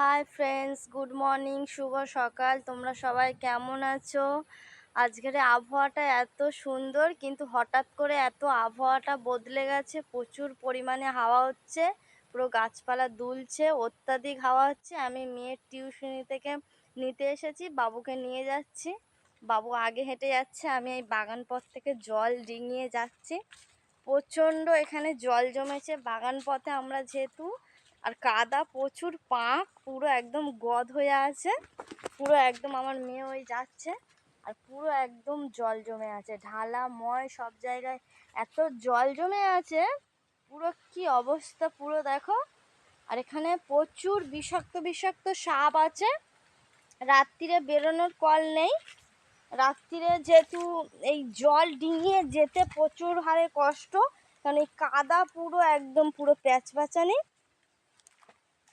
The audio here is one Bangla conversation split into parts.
হাই ফ্রেন্ডস, গুড মর্নিং, শুভ সকাল। তোমরা সবাই কেমন আছো? আজকের আবহাওয়াটা এত সুন্দর, কিন্তু হঠাৎ করে এত আবহাওয়াটা বদলে গেছে। প্রচুর পরিমাণে হাওয়া হচ্ছে, পুরো গাছপালা দুলছে, অত্যাধিক হাওয়া হচ্ছে। আমি মেয়ের টিউশনি থেকে নিতে এসেছি, বাবুকে নিয়ে যাচ্ছি। বাবু আগে হেঁটে যাচ্ছে, আমি এই বাগান পথ থেকে জল ডিঙিয়ে যাচ্ছি। প্রচণ্ড এখানে জল জমেছে বাগান পথে, আমরা যেহেতু, আর কাদা প্রচুর, পাঁক পুরো একদম গদ হয়ে আছে। পুরো একদম আমার মেয়ে ওই যাচ্ছে, আর পুরো একদম জল জমে আছে, ঢালাময় সব জায়গায় এত জল জমে আছে। পুরো কি অবস্থা পুরো দেখো। আর এখানে প্রচুর বিষাক্ত বিষাক্ত সাপ আছে। রাত্রিরে বেরোনোর কল নেই। রাত্রিরে যেহেতু এই জল ডিঙিয়ে যেতে প্রচুর হারে কষ্ট, কারণ এই কাদা পুরো একদম পুরো প্যাচপ্যাচানি।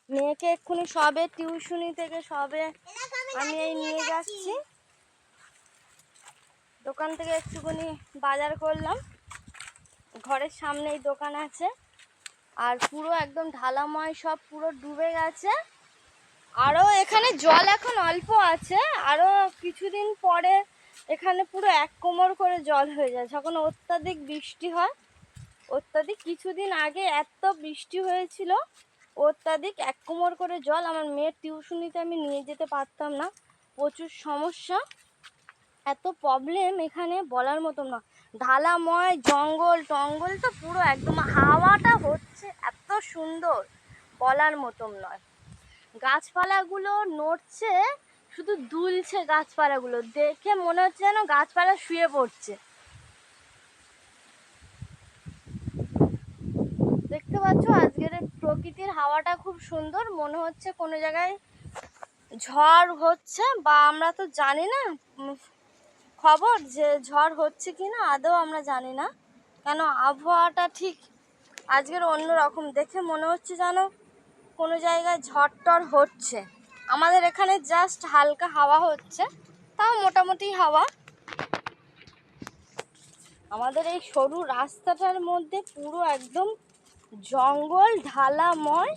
মেয়েকে এক্ষুনি সবে টিউশনি থেকে সবে আমি এই নিয়ে যাচ্ছি। দোকান থেকে একটুখানি বাজার করলাম, ঘরের সামনেই দোকান আছে। আর পুরো একদম ঢালাময় সব পুরো ডুবে গেছে। আরও এখানে জল এখন অল্প আছে, আরও কিছুদিন পরে এখানে পুরো এক কোমর করে জল হয়ে যায় যখন অত্যাধিক বৃষ্টি হয়। অত্যাধিক কিছুদিন আগে এত বৃষ্টি হয়েছিল, অত্যাধিক এক কোমর করে জল। আমার মেয়ের টিউশনিতে আমি নিয়ে যেতে পারতাম না, প্রচুর সমস্যা, এত প্রবলেম এখানে বলার মতো না। ঢালাময় জঙ্গল টঙ্গল তো পুরো একদম, হাওয়াটা হচ্ছে এত সুন্দর বলার মতন নয়। গাছপালাগুলো নড়ছে, শুধু দুলছে গাছপালাগুলো, দেখে মনে হচ্ছে যেন গাছপালা শুয়ে পড়ছে। দেখতে পাচ্ছ আজকের প্রকৃতির হাওয়াটা খুব সুন্দর, মনে হচ্ছে কোনো জায়গায় ঝড় হচ্ছে, বা আমরা তো জানি না খবর যে ঝড় হচ্ছে কি না, আদৌ আমরা জানি না। কেন আবহাওয়াটা ঠিক আজকের অন্যরকম, দেখে মনে হচ্ছে যেন কোনো জায়গায় ঝড় টড় হচ্ছে। আমাদের এখানে জাস্ট হালকা হাওয়া হচ্ছে, তাও মোটামুটি হাওয়া। আমাদের এই সরু রাস্তাটার মধ্যে পুরো একদম জঙ্গল ঢালাময়।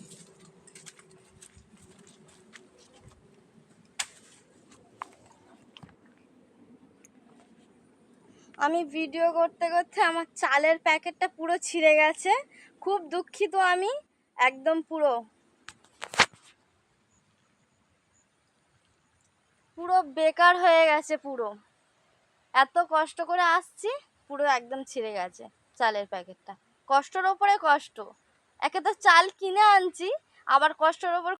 আমি ভিডিও করতে করতে আমার চালের প্যাকেটটা পুরো ছিঁড়ে গেছে, খুব দুঃখিত আমি। একদম পুরো পুরো বেকার হয়ে গেছে পুরো, এত কষ্ট করে আসছি, পুরো একদম ছিঁড়ে গেছে চালের প্যাকেটটা। কষ্টের ওপরে কষ্ট, একে তো চাল কিনে আনছি, আবার কষ্টের ওপর